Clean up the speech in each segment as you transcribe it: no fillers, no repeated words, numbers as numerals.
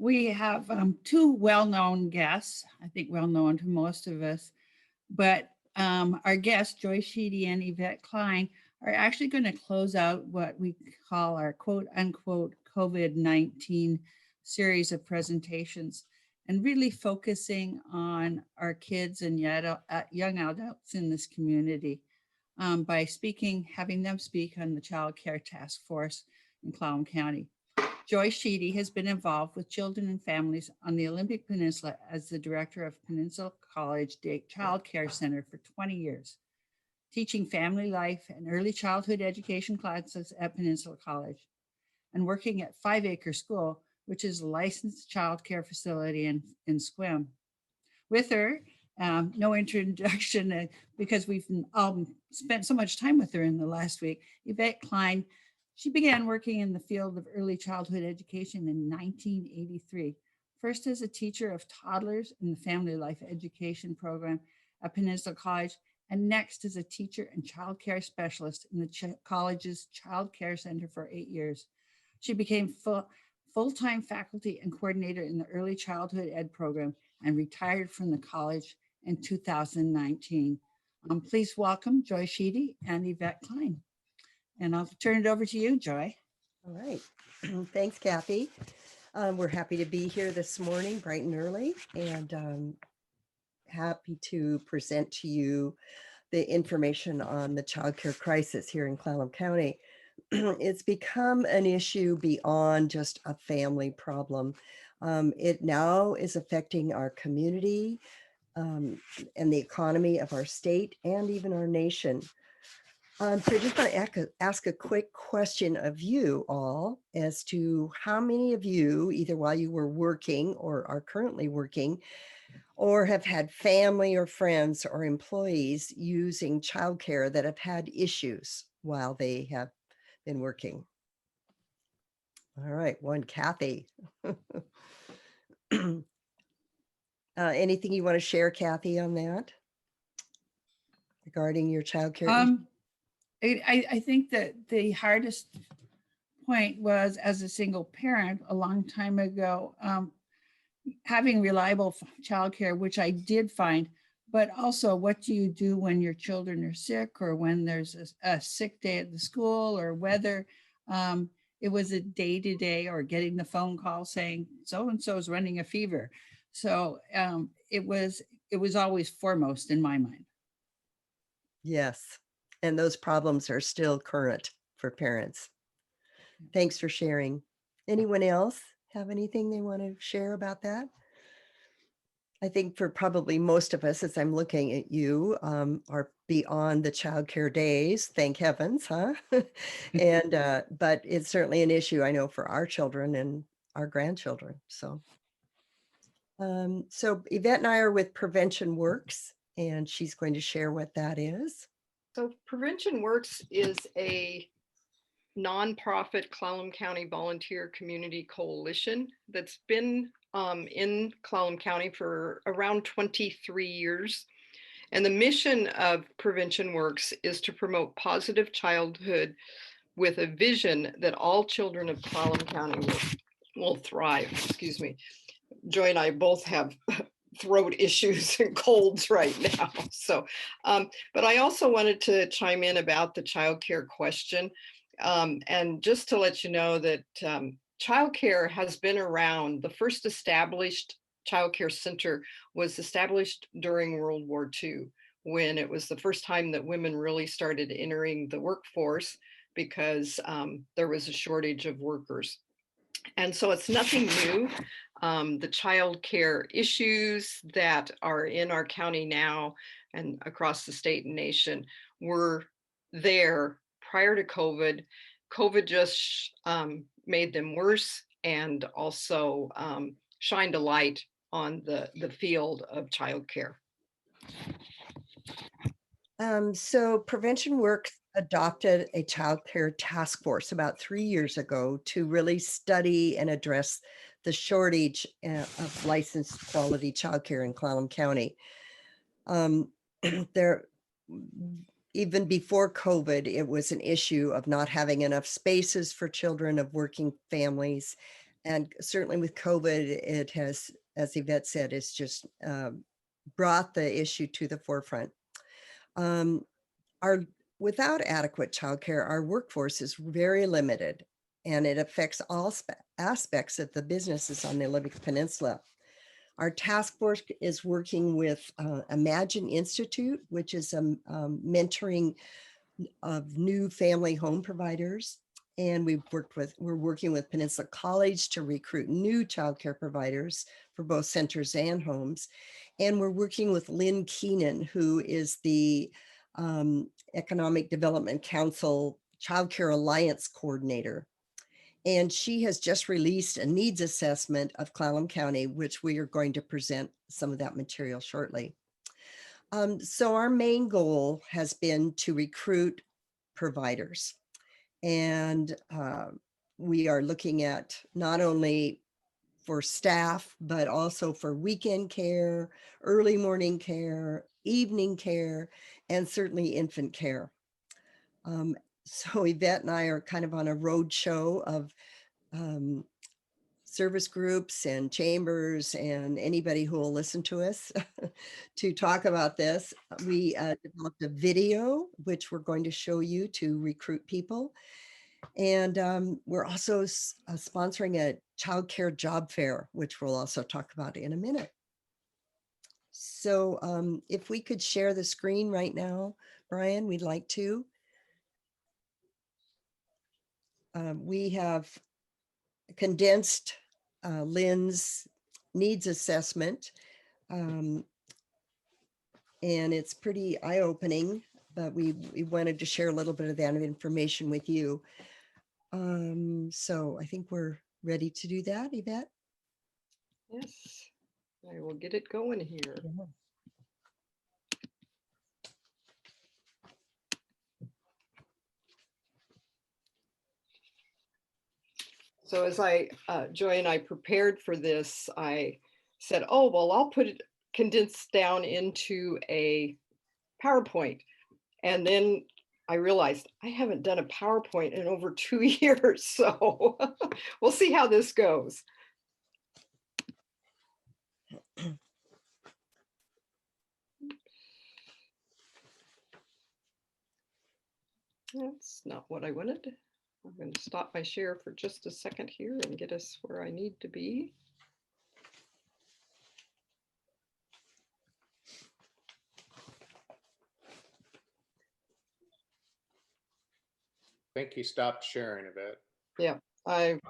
We have two well-known guests, I think well-known to most of us, but our guests, Joy Sheedy and Yvette Klein, are actually going to close out what we call our quote unquote COVID-19 series of presentations and really focusing on our kids and young adults in this community by having them speak on the Child Care Task Force in Clallam County. Joy Sheedy has been involved with children and families on the Olympic Peninsula as the director of Peninsula College Child Care Center for 20 years, teaching family life and early childhood education classes at Peninsula College, and working at 5 Acre School, which is a licensed child care facility in Sequim. With her, no introduction because we've spent so much time with her in the last week, Yvette Klein. She began working in the field of early childhood education in 1983, first as a teacher of toddlers in the Family Life Education program at Peninsula College, and next as a teacher and child care specialist in the college's Child Care Center for 8 years. She became full-time faculty and coordinator in the early childhood ed program and retired from the college in 2019. Please welcome Joy Sheedy and Yvette Klein. And I'll turn it over to you, Joy. All right. Thanks, Kathy. We're happy to be here this morning, bright and early, and happy to present to you the information on the childcare crisis here in Clallam County. It's become an issue beyond just a family problem. It now is affecting our community and the economy of our state and even our nation. So I just want to ask a quick question of you all as to how many of you, either while you were working or are currently working, or have had family or friends or employees using childcare that have had issues while they have been working. All right, one, Kathy. Anything you want to share, Kathy, on that regarding your childcare? I think that the hardest point was, as a single parent a long time ago, having reliable childcare, which I did find, but also what do you do when your children are sick or when there's a sick day at the school or weather? It was a day-to-day or getting the phone call saying so-and-so is running a fever. So it was always foremost in my mind. Yes. And those problems are still current for parents. Thanks for sharing. Anyone else have anything they want to share about that? I think for probably most of us, as I'm looking at you, are beyond the childcare days, thank heavens, huh? And but it's certainly an issue, I know, for our children and our grandchildren. So Yvette and I are with Prevention Works, and she's going to share what that is. So Prevention Works is a nonprofit Clallam County volunteer community coalition that's been in Clallam County for around 23 years. And the mission of Prevention Works is to promote positive childhood with a vision that all children of Clallam County will thrive. Excuse me. Joy and I both have throat issues and colds right now. So, but I also wanted to chime in about the childcare question. And just to let you know that childcare has been around. The first established childcare center was established during World War II, when it was the first time that women really started entering the workforce because there was a shortage of workers. And so it's nothing new. The child care issues that are in our county now and across the state and nation were there prior to COVID. COVID just made them worse and also shined a light on the field of child care. So Prevention Works adopted a child care task force about 3 years ago to really study and address the shortage of licensed quality childcare in Clallam County. There, even before COVID, it was an issue of not having enough spaces for children of working families, And certainly with COVID, it has, as Yvette said, it's just brought the issue to the forefront. Our Without adequate childcare, our workforce is very limited, and it affects all aspects of the businesses on the Olympic Peninsula. Our task force is working with Imagine Institute, which is a mentoring of new family home providers. And we're working with Peninsula College to recruit new childcare providers for both centers and homes. And we're working with Lynn Keenan, who is the Economic Development Council Childcare Alliance Coordinator. And she has just released a needs assessment of Clallam County, which we are going to present some of that material shortly. So our main goal has been to recruit providers. And we are looking at not only for staff, but also for weekend care, early morning care, evening care, and certainly infant care. So Yvette and I are kind of on a road show of service groups and chambers and anybody who will listen to us to talk about this. We developed a video, which we're going to show you to recruit people. And we're also sponsoring a childcare job fair, which we'll also talk about in a minute. So if we could share the screen right now, Brian, we'd like to. We have condensed Lynn's needs assessment, and it's pretty eye-opening, but we wanted to share a little bit of that information with you. So I think we're ready to do that, Yvette. Yes, I will get it going here. Yeah. So as Joy and I prepared for this, I said, oh, well, I'll put it condensed down into a PowerPoint. And then I realized I haven't done a PowerPoint in over 2 years. So we'll see how this goes. That's not what I wanted. I'm going to stop my share for just a second here and get us where I need to be. I think he stopped sharing a bit. Yeah, I've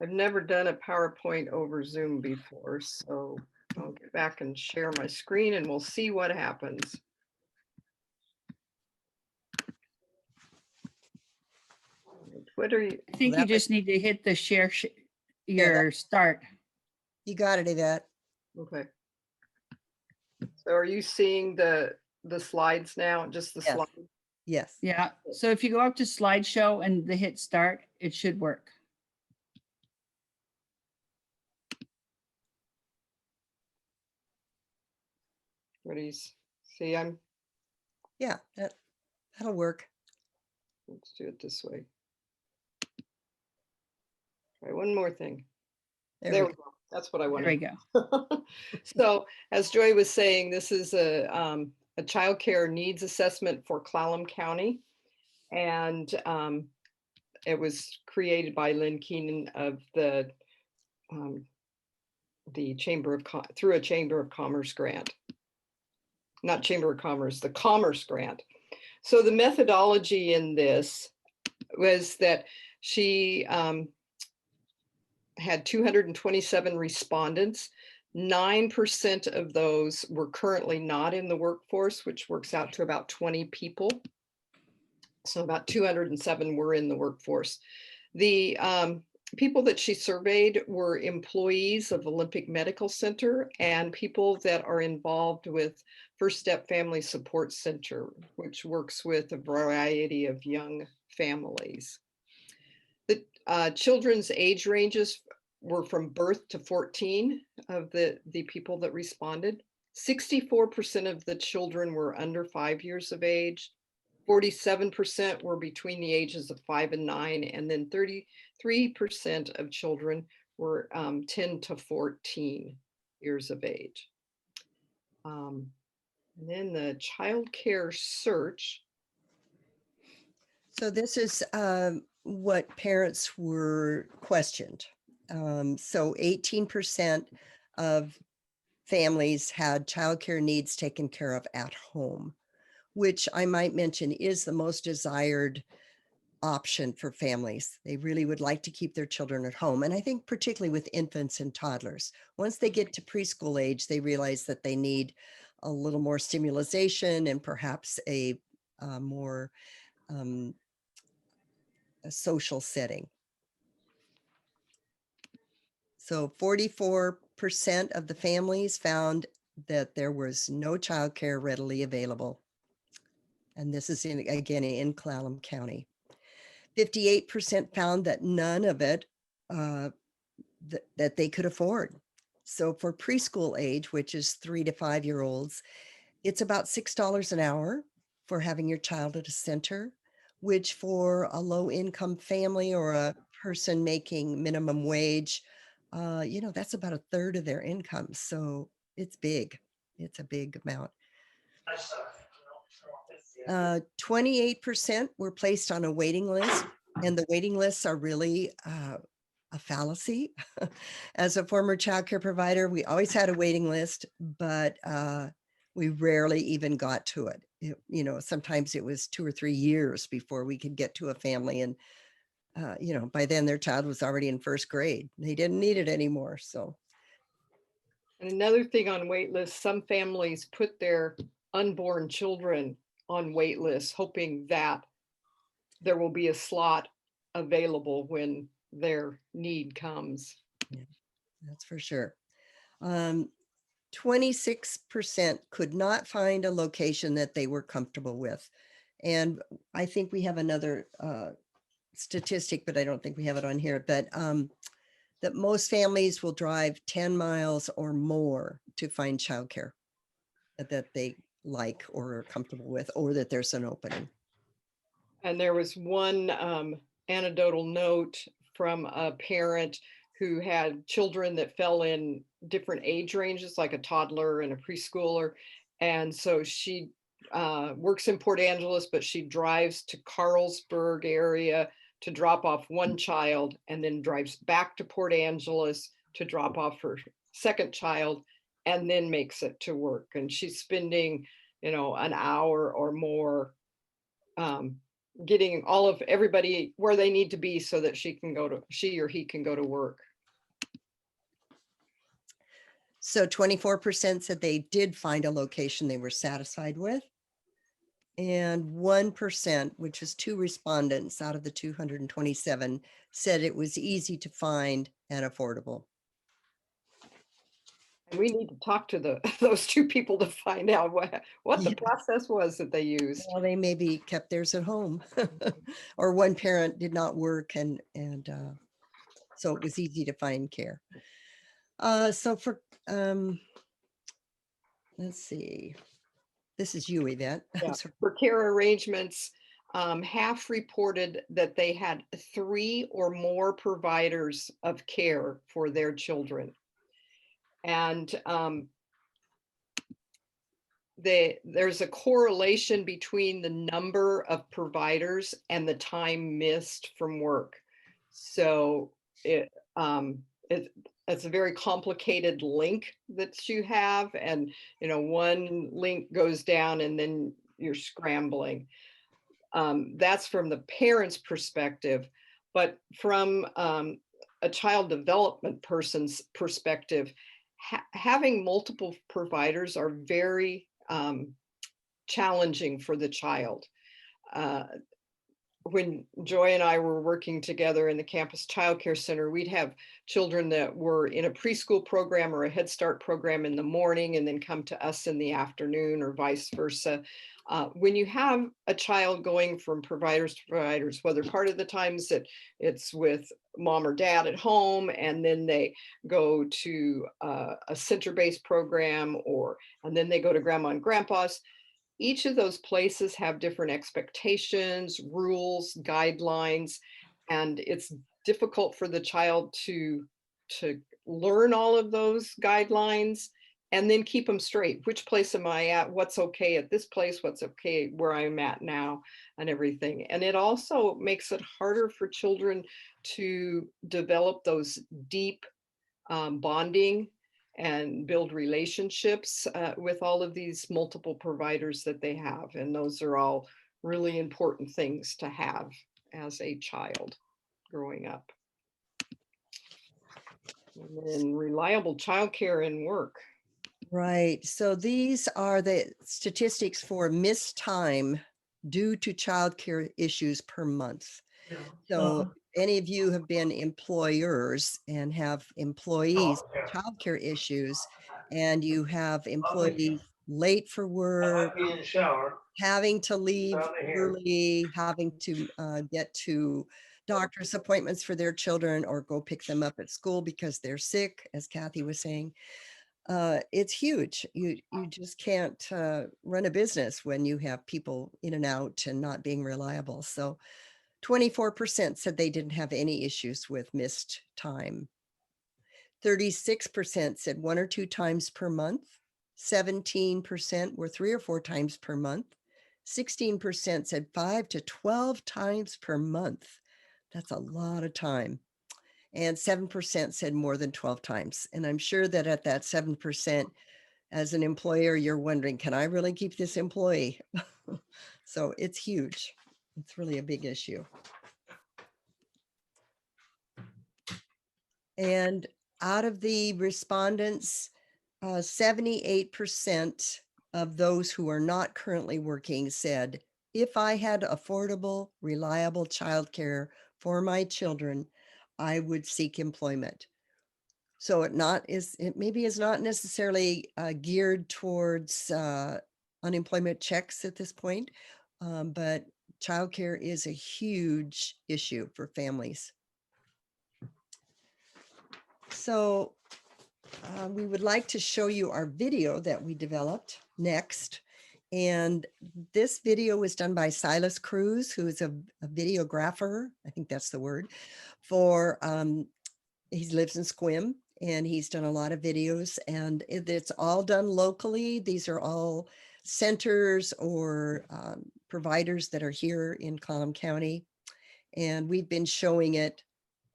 never done a PowerPoint over Zoom before, so I'll get back and share my screen and we'll see what happens. Twitter. I think you just need to hit the share your start. You got it, Yvette. Okay. So are you seeing the slides now? Just the Yes. slides? Yes. Yeah. So if you go up to slideshow and the hit start, it should work. Ready? See, Yeah, that'll work. Let's do it this way. Okay, one more thing. There we go. That's what I wanted. There we go. So as Joy was saying, this is a childcare needs assessment for Clallam County. And it was created by Lynn Keenan of the Chamber of through a Chamber of Commerce grant. Not Chamber of Commerce, the Commerce grant. So the methodology in this was that she had 227 respondents. 9% of those were currently not in the workforce, which works out to about 20 people. So about 207 were in the workforce. The people that she surveyed were employees of Olympic Medical Center and people that are involved with First Step Family Support Center, which works with a variety of young families. The children's age ranges were from birth to 14 of the people that responded. 64% of the children were under 5 years of age. 47% were between the ages of 5 and 9, and then 33% of children were 10 to 14 years of age. And then the Childcare Search. So this is what parents were questioned. So 18% of families had childcare needs taken care of at home, which I might mention is the most desired option for families. They really would like to keep their children at home. And I think particularly with infants and toddlers, once they get to preschool age, they realize that they need a little more stimulation and perhaps a more a social setting. So 44% of the families found that there was no childcare readily available. And this is again in Clallam County. 58% found that none of it that they could afford. So for preschool age, which is 3 to 5 year olds, it's about $6 an hour for having your child at a center, which for a low income family or a person making minimum wage, that's about a third of their income. So it's big. It's a big amount. 28% were placed on a waiting list, and the waiting lists are really a fallacy. As a former childcare provider, we always had a waiting list, but we rarely even got to it. Sometimes it was 2 or 3 years before we could get to a family, and by then their child was already in first grade. They didn't need it anymore. So, And another thing on wait lists, some families put their unborn children on wait lists, hoping that there will be a slot available when their need comes. yeah, that's for sure. 26% could not find a location that they were comfortable with. And I think we have another statistic, but I don't think we have it on here, but that most families will drive 10 miles or more to find childcare that they like or are comfortable with, or that there's an opening. And there was one anecdotal note from a parent who had children that fell in different age ranges, like a toddler and a preschooler. And so she works in Port Angeles, but she drives to Carlsberg area to drop off one child, and then drives back to Port Angeles to drop off her second child, and then makes it to work. And she's spending, an hour or more getting all of everybody where they need to be so that she or he can go to work. So 24% said they did find a location they were satisfied with. And 1%, which is 2 respondents out of the 227, said it was easy to find and affordable. And we need to talk to those 2 people to find out what the Yeah. process was that they used. Well, they maybe kept theirs at home, or one parent did not work, and so it was easy to find care. So for let's see, this is you, Yvette. Yeah. For care arrangements, half reported that they had 3 or more providers of care for their children. And there's a correlation between the number of providers and the time missed from work. So it's a very complicated link that you have, and one link goes down and then you're scrambling. That's from the parent's perspective, but from a child development person's perspective, having multiple providers are very challenging for the child. When Joy and I were working together in the Campus Childcare Center, we'd have children that were in a preschool program or a Head Start program in the morning and then come to us in the afternoon, or vice versa. When you have a child going from providers to providers, whether part of the times that it's with mom or dad at home, and then they go to a center-based program, and then they go to grandma and grandpa's, each of those places have different expectations, rules, guidelines, and it's difficult for the child to learn all of those guidelines and then keep them straight. Which place am I at? What's okay at this place? What's okay where I'm at now and everything. And it also makes it harder for children to develop those deep bonding and build relationships with all of these multiple providers that they have. And those are all really important things to have as a child growing up. And then reliable childcare and work. Right. So these are the statistics for missed time due to childcare issues per month. So any of you have been employers and have employees with childcare issues, and you have employees late for work, having to leave early, having to get to doctor's appointments for their children or go pick them up at school because they're sick, as Kathy was saying. It's huge. You just can't run a business when you have people in and out and not being reliable. So 24% said they didn't have any issues with missed time. 36% said 1 or 2 times per month. 17% were 3 or 4 times per month. 16% said 5 to 12 times per month. That's a lot of time. And 7% said more than 12 times. And I'm sure that at that 7%, as an employer, you're wondering, can I really keep this employee? So it's huge. It's really a big issue. And out of the respondents, 78% of those who are not currently working said, if I had affordable, reliable childcare for my children, I would seek employment. So it maybe is not necessarily geared towards unemployment checks at this point, but childcare is a huge issue for families. So we would like to show you our video that we developed next. And this video was done by Silas Cruz, who is a videographer, I think that's the word, for, he lives in Sequim, and he's done a lot of videos, and it's all done locally. These are all centers or providers that are here in Clallam County. And we've been showing it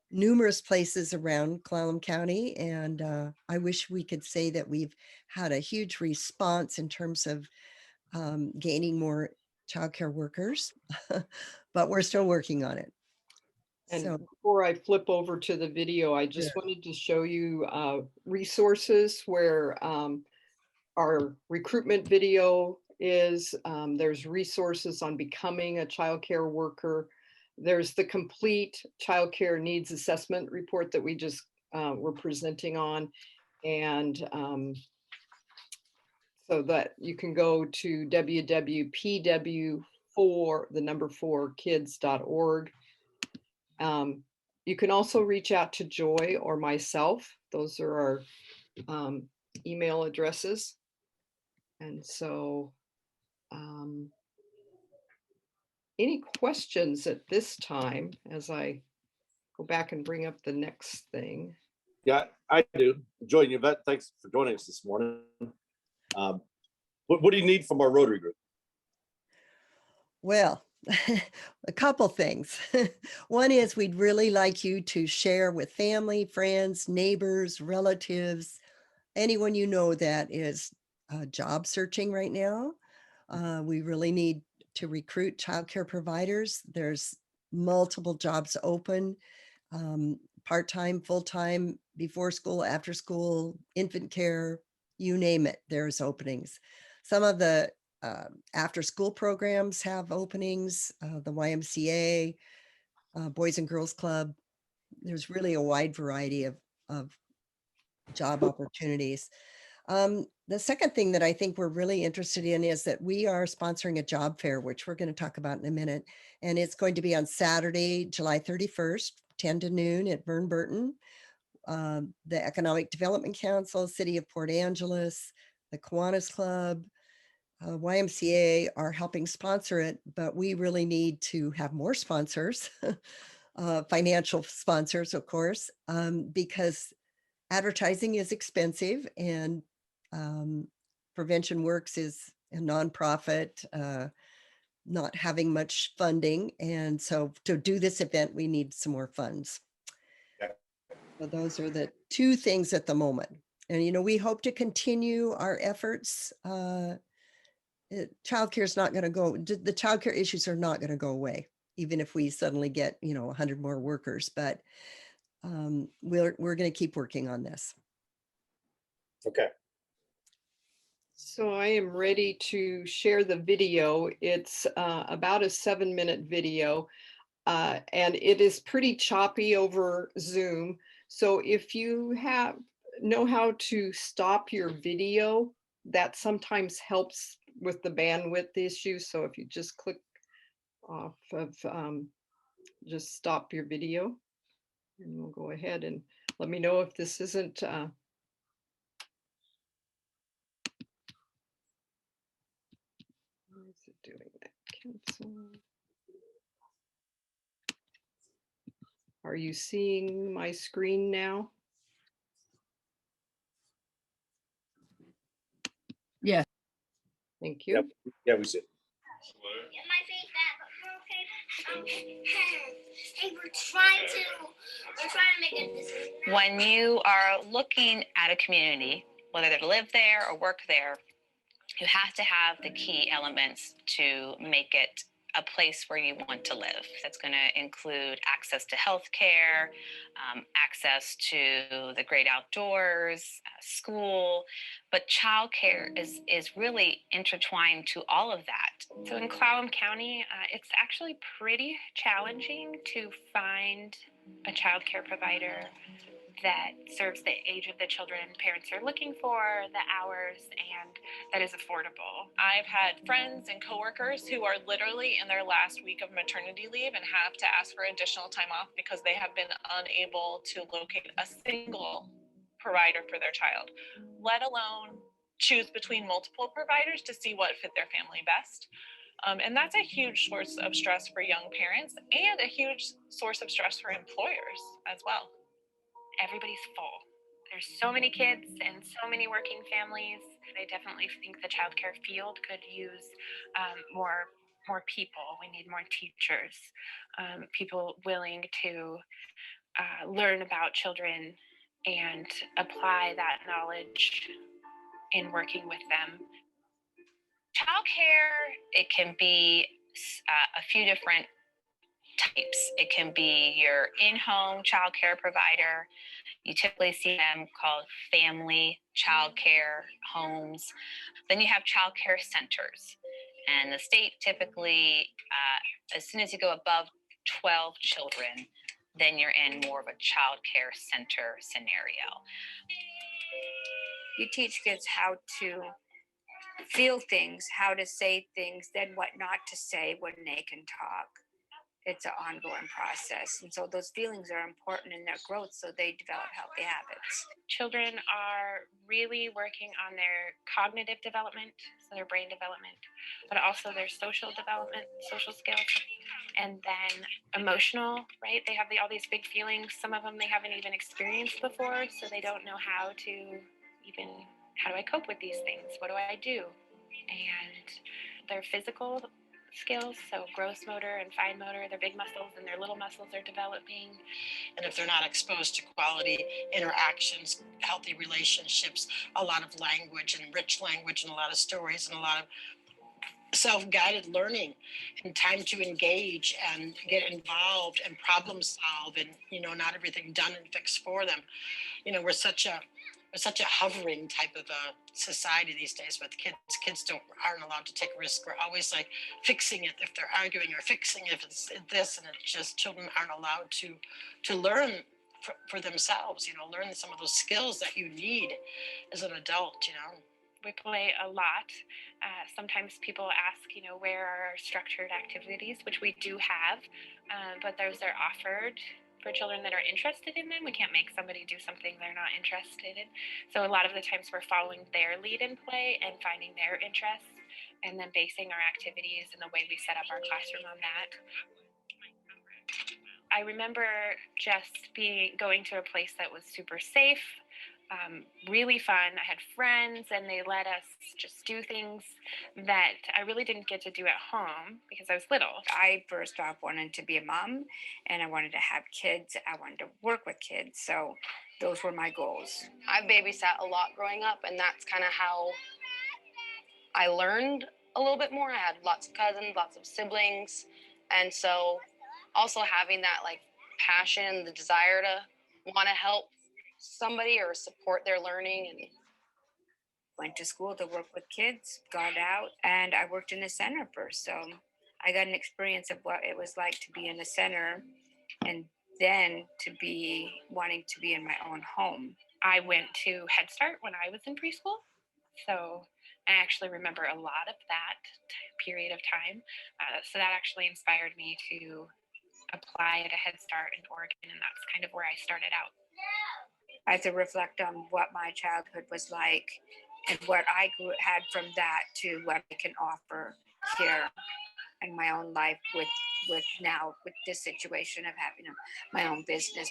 numerous places around Clallam County. And I wish we could say that we've had a huge response in terms of gaining more childcare workers, but we're still working on it. And So, before I flip over to the video, I just wanted to show you resources where our recruitment video is. There's resources on becoming a childcare worker. There's the complete childcare needs assessment report that we just were presenting on. And so that you can go to www.pw4kids.org. You can also reach out to Joy or myself. Those are our email addresses. And so any questions at this time as I go back and bring up the next thing? Yeah, I do. Joy and Yvette, thanks for joining us this morning. What do you need from our Rotary group? well, a couple things. One is we'd really like you to share with family, friends, neighbors, relatives, anyone you know that is job searching right now. We really need to recruit childcare providers. There's multiple jobs open, part-time, full-time, before school, after school, infant care, you name it, there's openings. Some of the after school programs have openings, the YMCA, Boys and Girls Club. There's really a wide variety of job opportunities. The second thing that I think we're really interested in is that we are sponsoring a job fair, which we're going to talk about in a minute. And it's going to be on Saturday, July 31st, 10 to noon at Vern Burton. The Economic Development Council, City of Port Angeles, the Kiwanis Club, YMCA are helping sponsor it, but we really need to have more sponsors, financial sponsors, of course, because advertising is expensive, and Prevention Works is a nonprofit, not having much funding. And so to do this event, we need some more funds. Yeah. So those are the two things at the moment. And, we hope to continue our efforts. Childcare is not going to go, the childcare issues are not going to go away, even if we suddenly get, 100 more workers, but we're going to keep working on this. Okay. So I am ready to share the video. It's about a 7-minute video, and it is pretty choppy over Zoom. So if you know how to stop your video, that sometimes helps with the bandwidth issue. So if you just click off of just stop your video, and we'll go ahead and let me know if this isn't why is it doing that? Cancel. Are you seeing my screen now? Yes. Thank you. Yep. Yeah, we see. Hey, we're trying to make a decision. When you are looking at a community, whether they live there or work there, you have to have the key elements to make it a place where you want to live. That's going to include access to healthcare, access to the great outdoors, school, but childcare is really intertwined to all of that. So in Clallam County, it's actually pretty challenging to find a childcare provider that serves the age of the children parents are looking for, the hours, and that is affordable. I've had friends and coworkers who are literally in their last week of maternity leave and have to ask for additional time off because they have been unable to locate a single provider for their child, let alone choose between multiple providers to see what fit their family best. And that's a huge source of stress for young parents and a huge source of stress for employers as well. Everybody's full. There's so many kids and so many working families. I definitely think the childcare field could use more people. We need more teachers, people willing to learn about children and apply that knowledge in working with them. Childcare, it can be a few different types. It can be your in-home childcare provider. You typically see them called family childcare homes. Then you have childcare centers. And the state typically, as soon as you go above 12 children, then you're in more of a childcare center scenario. You teach kids how to feel things, how to say things, then what not to say when they can talk. It's an ongoing process. And so those feelings are important in their growth so they develop healthy habits. Children are really working on their cognitive development, so their brain development, but also their social development, social skills, and then emotional, right? They have all these big feelings. Some of them they haven't even experienced before, so they don't know how do I cope with these things? What do I do? And their physical skills, so gross motor and fine motor, their big muscles and their little muscles are developing. And if they're not exposed to quality interactions, healthy relationships, a lot of language and rich language and a lot of stories and a lot of self-guided learning and time to engage and get involved and problem solve and, not everything done and fixed for them. We're such a hovering type of a society these days with kids. Kids aren't allowed to take risks. We're always like fixing it if they're arguing or fixing if it's this, and it's just children aren't allowed to learn for themselves, learn some of those skills that you need as an adult, We play a lot. Sometimes people ask, where are our structured activities, which we do have, but those are offered for children that are interested in them. We can't make somebody do something they're not interested in. So a lot of the times we're following their lead in play and finding their interests. and then basing our activities and the way we set up our classroom on that. I remember just going to a place that was super safe, really fun. I had friends and they let us just do things that I really didn't get to do at home because I was little. I first off wanted to be a mom and I wanted to have kids. I wanted to work with kids. So those were my goals. I babysat a lot growing up, and that's kind of how I learned a little bit more. I had lots of cousins, lots of siblings. And so also having that like passion, the desire to want to help somebody or support their learning. And Went to school to work with kids, got out, and I worked in a center first. So I got an experience of what it was like to be in a center and then to be wanting to be in my own home. I went to Head Start when I was in preschool. So I actually remember a lot of that period of time. So that actually inspired me to apply at a Head Start in Oregon. And that's kind of where I started out. I have to reflect on what my childhood was like and what I had from that to what I can offer here in my own life with this situation of having my own business.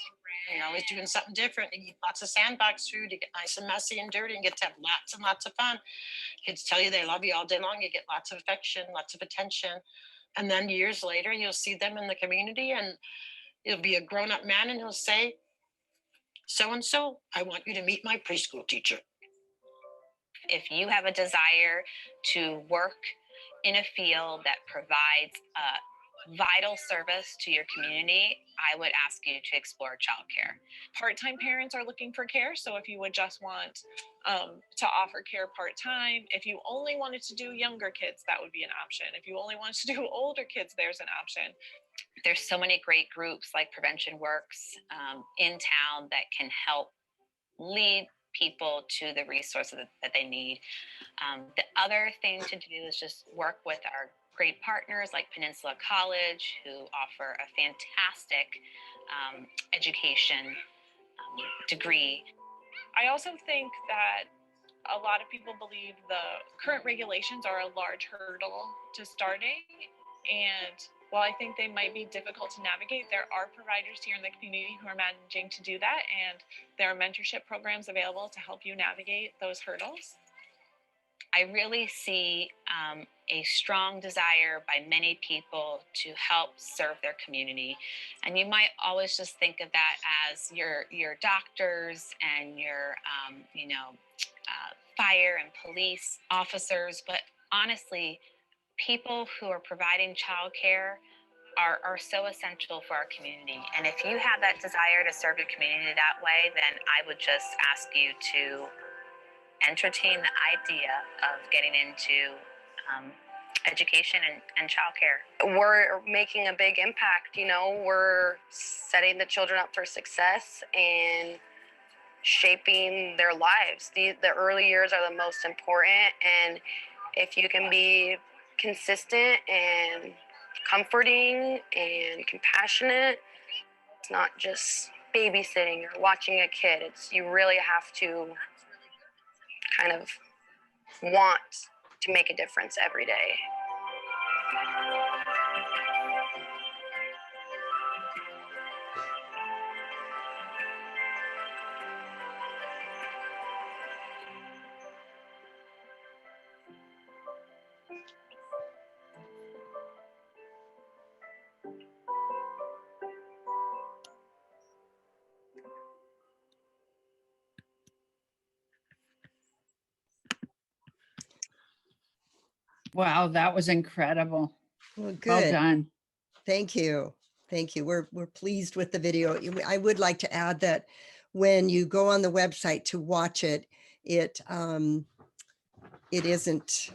You're always doing something different. You eat lots of sandbox food. You get nice and messy and dirty and get to have lots and lots of fun. Kids tell you they love you all day long. You get lots of affection, lots of attention. And then years later, you'll see them in the community and it'll be a grown-up man and he'll say, so-and-so, I want you to meet my preschool teacher. If you have a desire to work in a field that provides a vital service to your community, I would ask you to explore childcare. Part-time parents are looking for care, so if you would just want to offer care part-time, if you only wanted to do younger kids, that would be an option. If you only wanted to do older kids, there's an option. There's so many great groups like Prevention Works in town that can help lead people to the resources that they need. The other thing to do is just work with our great partners like Peninsula College, who offer a fantastic education degree. I also think that a lot of people believe the current regulations are a large hurdle to starting. And while I think they might be difficult to navigate, there are providers here in the community who are managing to do that. And there are mentorship programs available to help you navigate those hurdles. I really see a strong desire by many people to help serve their community. And you might always just think of that as your doctors and your, fire and police officers. But honestly, people who are providing childcare are so essential for our community. And if you have that desire to serve your community that way, then I would just ask you to entertain the idea of getting into education and childcare. we're making a big impact, we're setting the children up for success and shaping their lives. The early years are the most important, and if you can be consistent and comforting and compassionate, it's not just babysitting or watching a kid. You really have to kind of want to make a difference every day. Wow, that was incredible. Well, Well good. done. Thank you. Thank you. We're pleased with the video. I would like to add that when you go on the website to watch it, it isn't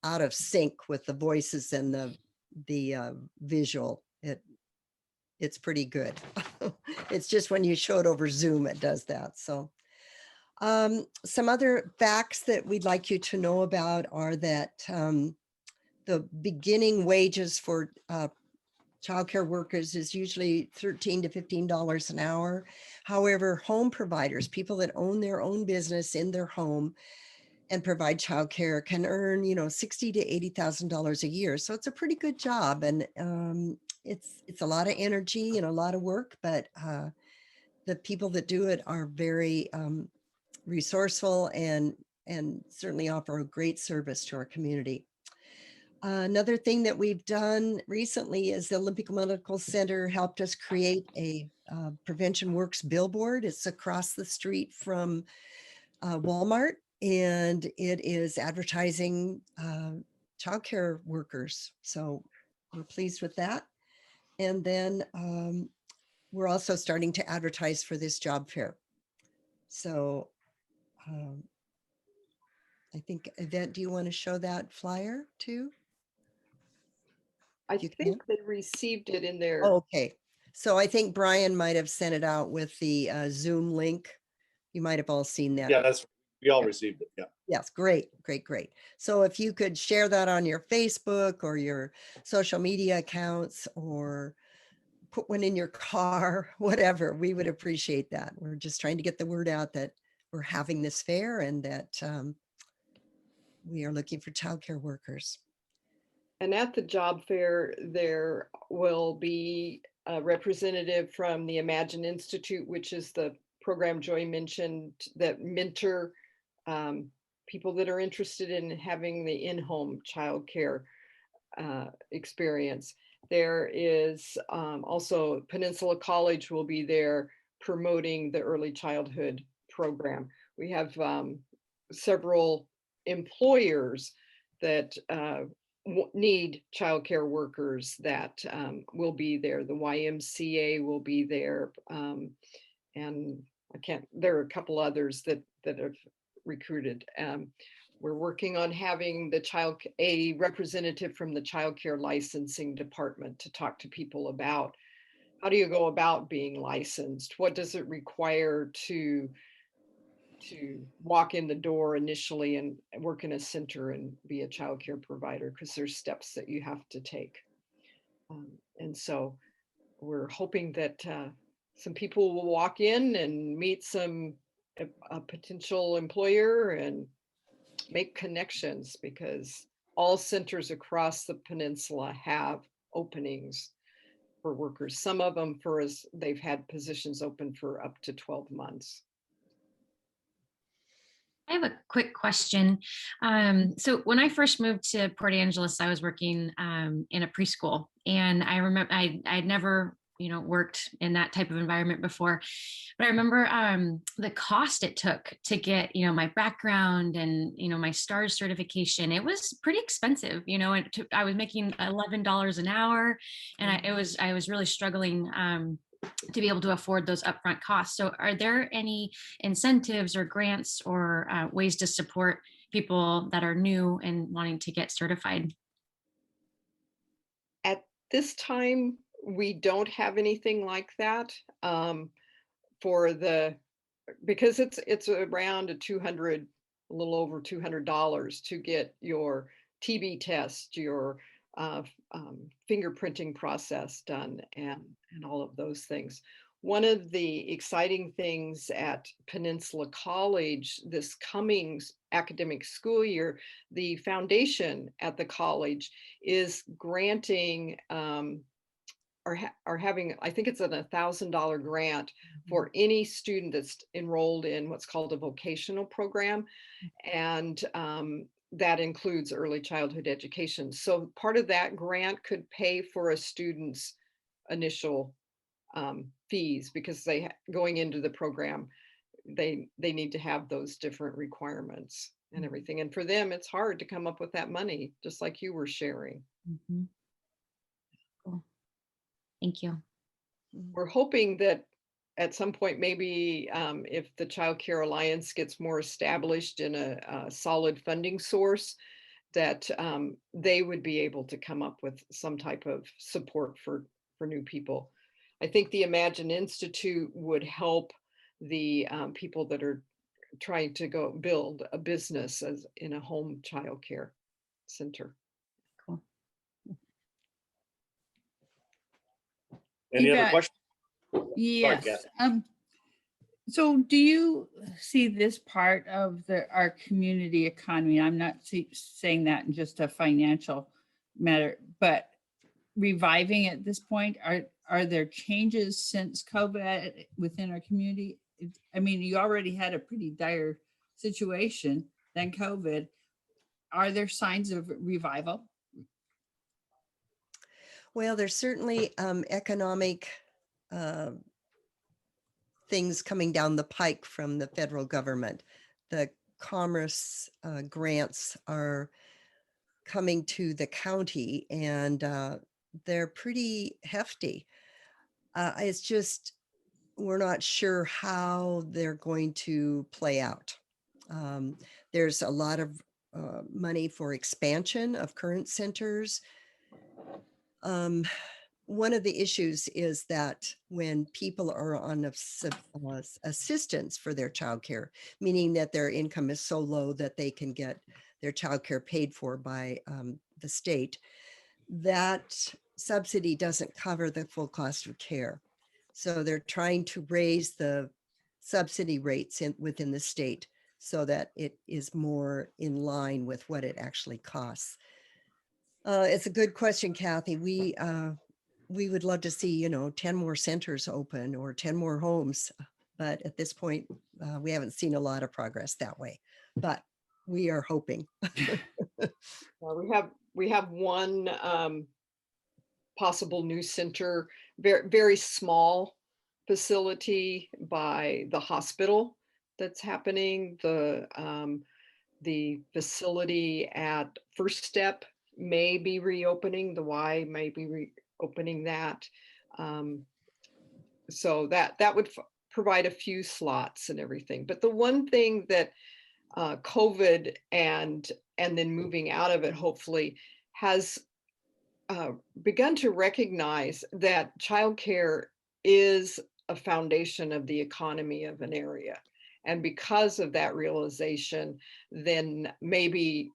out of sync with the voices and the visual. It's pretty good. It's just when you show it over Zoom, it does that. So some other facts that we'd like you to know about are that the beginning wages for childcare workers is usually $13 to $15 an hour. However, home providers, people that own their own business in their home, and provide childcare can earn, you know, $60,000 to $80,000 a year. So it's a pretty good job, and it's a lot of energy and a lot of work, but the people that do it are very resourceful and certainly offer a great service to our community. Another thing that we've done recently is the Olympic Medical Center helped us create a Prevention Works billboard. It's across the street from Walmart, and it is advertising childcare workers. So we're pleased with that. And then we're also starting to advertise for this job fair. So I think, Yvette, do you want to show that flyer too? I You think they received it in their. Oh, okay. So I think Brian might have sent it out with the Zoom link. You might have all seen that. Yeah, we all received it. Yeah. Yes, great. So if you could share that on your Facebook or your social media accounts, or put one in your car, whatever, we would appreciate that. We're just trying to get the word out that we're having this fair and that we are looking for childcare workers. And at the job fair, there will be a representative from the Imagine Institute, which is the program Joy mentioned that mentor people that are interested in having the in-home childcare experience. There is also Peninsula College will be there promoting the early childhood program. We have several employers that need childcare workers that will be there. The YMCA will be there, and there are a couple others that have recruited. We're working on having a representative from the childcare licensing department to talk to people about how do you go about being licensed? What does it require to walk in the door initially and work in a center and be a childcare provider? Because there's steps that you have to take. And so we're hoping that some people will walk in and meet a potential employer and make connections, because all centers across the peninsula have openings for workers. Some of them they've had positions open for up to 12 months. I have a quick question. So when I first moved to Port Angeles, I was working in a preschool, and I remember I'd never, worked in that type of environment before, but I remember the cost it took to get, my background and, my STARS certification. It was pretty expensive, I was making $11 an hour, and I was really struggling to be able to afford those upfront costs. So are there any incentives or grants or ways to support people that are new and wanting to get certified? At this time, we don't have anything like that because it's around a little over $200 to get your TB test, your fingerprinting process done, and all of those things. One of the exciting things at Peninsula College this coming academic school year, the foundation at the college is granting are having, I think it's a $1,000 grant for any student that's enrolled in what's called a vocational program. And that includes early childhood education. So part of that grant could pay for a student's initial fees, because going into the program, they need to have those different requirements and everything. And for them, it's hard to come up with that money, just like you were sharing. Mm-hmm. Cool. Thank you. We're hoping that at some point, maybe if the Child Care Alliance gets more established in a solid funding source, that they would be able to come up with some type of support for new people. I think the Imagine Institute would help the people that are trying to go build a business in a home childcare center. Cool. Any other questions? Yes. Sorry, So do you see this part of our community economy? I'm not saying that in just a financial matter, but reviving at this point? Are there changes since COVID within our community? I mean, you already had a pretty dire situation, then COVID. Are there signs of revival? Well, there's certainly economic things coming down the pike from the federal government. The commerce grants are coming to the county, and they're pretty hefty. It's just, we're not sure how they're going to play out. There's a lot of money for expansion of current centers. One of the issues is that when people are on assistance for their childcare, meaning that their income is so low that they can get their childcare paid for by the state, that subsidy doesn't cover the full cost of care. So they're trying to raise the subsidy rates within the state so that it is more in line with what it actually costs. It's a good question, Kathy. We would love to see, 10 more centers open or 10 more homes. But at this point, we haven't seen a lot of progress that way, but we are hoping. We have one possible new center, very, very small facility by the hospital that's happening. The facility at First Step may be reopening. The Y may be reopening that. So that would provide a few slots and everything. But the one thing that COVID and then moving out of it, hopefully, has begun to recognize that childcare is a foundation of the economy of an area. And because of that realization, then maybe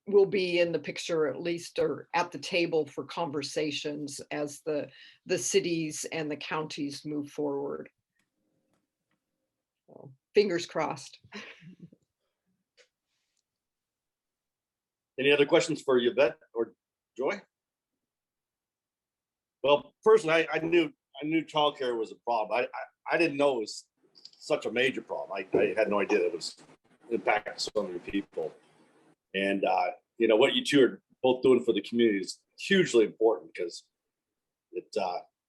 we'll be in the picture, at least, or at the table for conversations as the cities and the counties move forward. So, fingers crossed. Any other questions for Yvette or Joy? Well, personally, I knew childcare was a problem. I didn't know it was such a major problem. I had no idea it was impacting so many people. And what you two are both doing for the community is hugely important, because it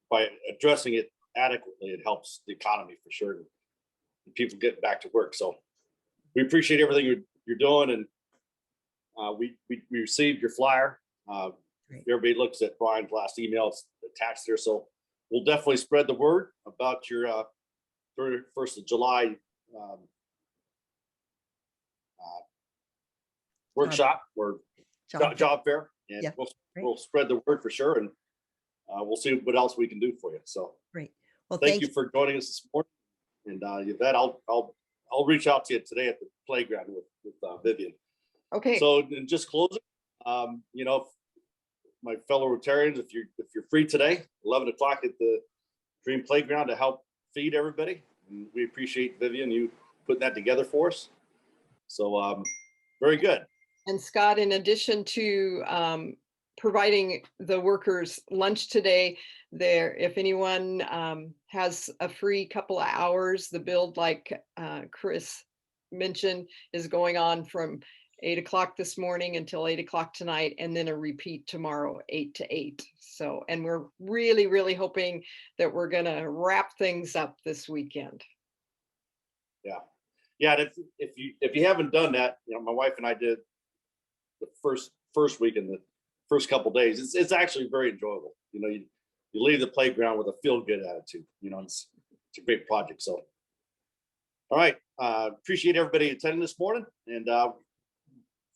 by addressing it adequately, it helps the economy for sure, and people get back to work. So we appreciate everything you're doing, and we received your flyer. Everybody looks at Brian's last email, it's attached there. So we'll definitely spread the word about your 1st of July workshop or job fair, and we'll spread the word for sure, and we'll see what else we can do for you. So great. Well, thank you for joining us this morning. And Yvette, I'll reach out to you today at the playground with Vivian. Okay. So, and just closing, my fellow Rotarians, if you're free today, 11 o'clock at the Dream Playground to help feed everybody, and we appreciate Vivian you putting that together for us. So very good. And Scott, in addition to providing the workers lunch today, if anyone has a free couple of hours, the build, like Chris mentioned, is going on from 8 o'clock this morning until 8 o'clock tonight, and then a repeat tomorrow, 8 to 8. So, and we're really, really hoping that we're gonna wrap things up this weekend. Yeah. And if you haven't done that, my wife and I did the first week and the first couple of days. It's actually very enjoyable. You leave the playground with a feel-good attitude. It's a great project. So, all right, appreciate everybody attending this morning, and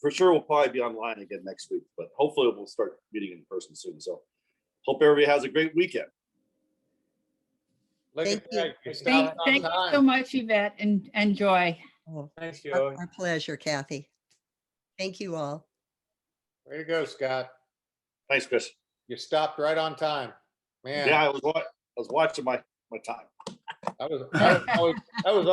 for sure we'll probably be online again next week, but hopefully we'll start meeting in person soon. So, hope everybody has a great weekend. Thank you. Thank you so much, Yvette and Joy. Oh, Thanks, Joey. our pleasure, Kathy. Thank you all. Way to go, Scott. Thanks, Chris. You stopped right on time, man. Yeah, I was watching my time. I was always